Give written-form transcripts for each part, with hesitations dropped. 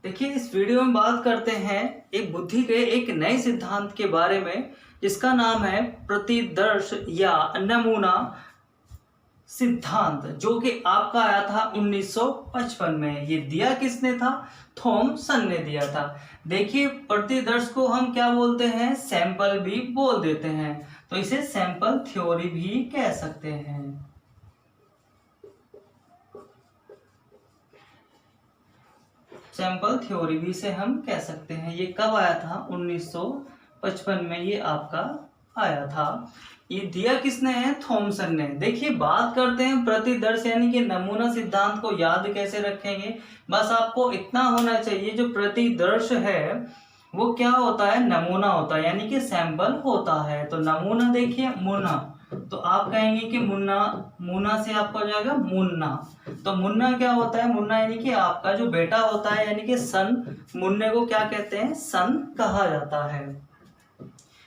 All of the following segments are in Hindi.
देखिए, इस वीडियो में बात करते हैं एक बुद्धि के एक नए सिद्धांत के बारे में, जिसका नाम है प्रतिदर्श या नमूना सिद्धांत, जो कि आपका आया था 1955 में। ये दिया किसने था? थॉमसन ने दिया था। देखिए, प्रतिदर्श को हम क्या बोलते हैं? सैंपल भी बोल देते हैं, तो इसे सैंपल थ्योरी भी कह सकते हैं। सैंपल थ्योरी भी से हम कह सकते हैं। ये कब आया था? 1955 में ये आपका आया था। ये दिया किसने है? थॉमसन ने। देखिए, बात करते हैं प्रतिदर्श यानी कि नमूना सिद्धांत को याद कैसे रखेंगे। बस आपको इतना होना चाहिए, जो प्रतिदर्श है वो क्या होता है? नमूना होता है, यानी कि सैंपल होता है। तो नमूना देखिए, मुन्ना, तो आप कहेंगे कि मुन्ना, मुन्ना से आपका हो जाएगा मुन्ना। तो मुन्ना क्या होता है? मुन्ना यानी कि आपका जो बेटा होता है, यानी कि सन। मुन्ने को क्या कहते हैं? सन कहा जाता है।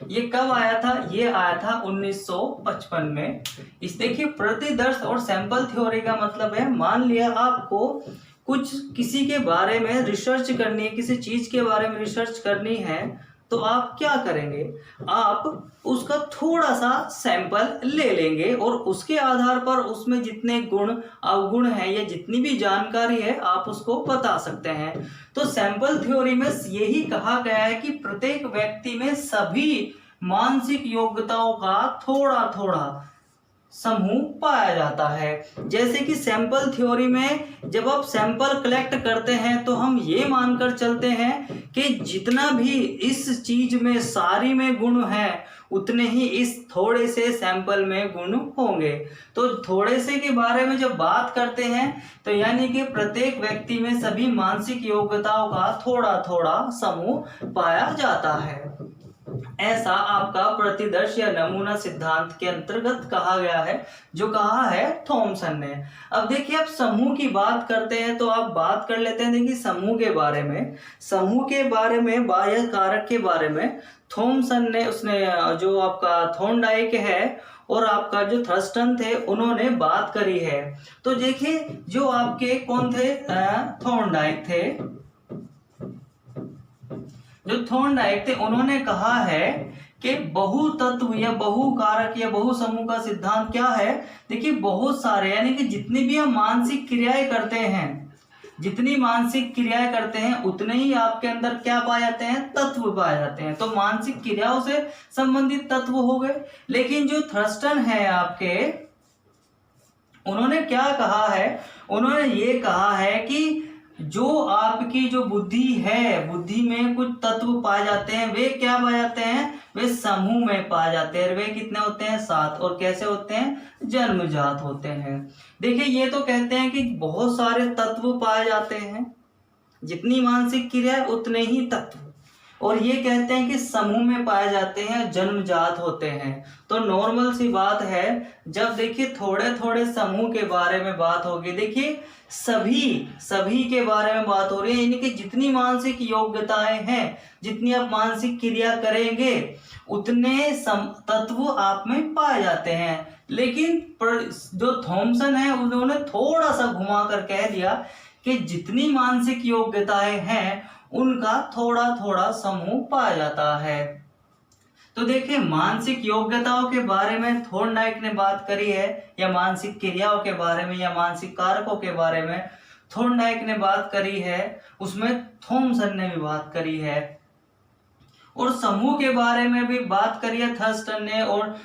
ये कब आया था? ये आया था 1955 में। इस देखिए, प्रतिदर्श और सैंपल थ्योरी का मतलब है, मान लिया आपको कुछ किसी के बारे में रिसर्च करनी है, किसी चीज के बारे में रिसर्च करनी है, तो आप क्या करेंगे? आप उसका थोड़ा सा सैंपल ले लेंगे और उसके आधार पर उसमें जितने गुण अवगुण है या जितनी भी जानकारी है आप उसको बता सकते हैं। तो सैंपल थ्योरी में यही कहा गया है कि प्रत्येक व्यक्ति में सभी मानसिक योग्यताओं का थोड़ा थोड़ा समूह पाया जाता है। जैसे कि सैंपल थ्योरी में जब आप सैंपल कलेक्ट करते हैं तो हम ये मानकर चलते हैं कि जितना भी इस चीज में सारी में गुण है, उतने ही इस थोड़े से सैंपल में गुण होंगे। तो थोड़े से के बारे में जब बात करते हैं तो यानी कि प्रत्येक व्यक्ति में सभी मानसिक योग्यताओं का थोड़ा थोड़ा समूह पाया जाता है। ऐसा आपका प्रतिदर्श या नमूना सिद्धांत के अंतर्गत कहा गया है, जो कहा है थॉमसन ने। अब देखिए, आप समूह की बात करते हैं तो आप बात कर लेते हैं। देखिए, समूह के बारे में, समूह के बारे में, बाह्य कारक के बारे में थॉमसन ने, उसने जो आपका थॉर्नडाइक है और आपका जो थर्स्टन थे, उन्होंने बात करी है। तो देखिए, जो आपके कौन थे? थॉर्नडाइक थे। जो थॉर्नडाइक थे, उन्होंने कहा है कि बहुतत्व या बहुकारक या बहुसमूह का सिद्धांत क्या है? देखिए, बहुत सारे, यानी कि जितनी भी हम मानसिक क्रियाएं करते हैं, जितनी मानसिक क्रियाएं करते हैं, उतने ही आपके अंदर क्या पाए जाते हैं? तत्व पाए जाते हैं। तो मानसिक क्रियाओं से संबंधित तत्व हो गए। लेकिन जो थर्स्टन है आपके, उन्होंने क्या कहा है? उन्होंने ये कहा है कि जो आपकी जो बुद्धि है, बुद्धि में कुछ तत्व पाए जाते हैं, वे क्या पाए जाते हैं? वे समूह में पाए जाते हैं। वे कितने होते हैं? 7। और कैसे होते हैं? जन्मजात होते हैं। देखिए, ये तो कहते हैं कि बहुत सारे तत्व पाए जाते हैं, जितनी मानसिक क्रिया है उतने ही तत्व। और ये कहते हैं कि समूह में पाए जाते हैं, जन्मजात होते हैं। तो नॉर्मल सी बात है, जब देखिए थोड़े थोड़े समूह के बारे में बात होगी, देखिए सभी के बारे में बात हो रही है, यानी कि जितनी मानसिक योग्यताएं हैं, जितनी आप मानसिक क्रिया करेंगे, उतने तत्व आप में पाए जाते हैं। लेकिन जो थॉमसन है, उन्होंने थोड़ा सा घुमा कर कह दिया कि जितनी मानसिक योग्यताएं हैं, उनका थोड़ा थोड़ा समूह पाया जाता है। तो देखिए, मानसिक योग्यताओं के बारे में थॉर्नडाइक ने बात करी है, या मानसिक क्रियाओं के बारे में या मानसिक कारकों के बारे में थॉर्नडाइक ने बात करी है, उसमें थॉमसन ने भी बात करी है। और समूह के बारे में भी बात करी है थर्स्टन ने, और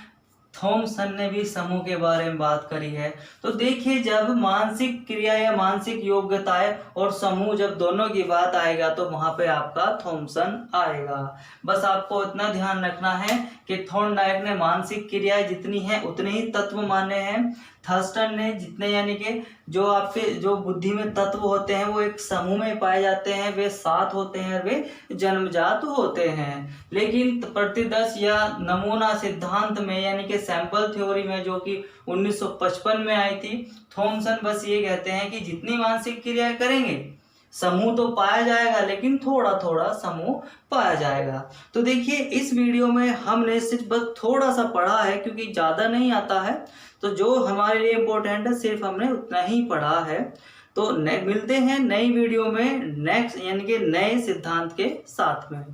थॉमसन ने भी समूह के बारे में बात करी है। तो देखिए, जब मानसिक क्रिया या मानसिक योग्यताएं और समूह जब दोनों की बात आएगा, तो वहां पे आपका थॉमसन आएगा। बस आपको इतना ध्यान रखना है कि थॉर्नडाइक ने मानसिक क्रियाएं जितनी है उतने ही तत्व माने हैं। थर्स्टन ने जितने, यानी कि जो आपके जो बुद्धि में तत्व होते हैं वो एक समूह में पाए जाते हैं, वे 7 होते हैं, वे जन्मजात होते हैं। लेकिन प्रतिदर्श या नमूना सिद्धांत में, यानी कि सैंपल थ्योरी में, जो कि 1955 में आई थी, थॉमसन बस ये कहते हैं कि जितनी मानसिक क्रिया करेंगे, समूह तो पाया जाएगा, लेकिन थोड़ा थोड़ा समूह पाया जाएगा। तो देखिए, इस वीडियो में हमने सिर्फ बस थोड़ा सा पढ़ा है, क्योंकि ज्यादा नहीं आता है, तो जो हमारे लिए इम्पोर्टेंट है सिर्फ हमने उतना ही पढ़ा है। तो मिलते हैं नई वीडियो में नेक्स्ट यानी कि नए सिद्धांत के साथ में।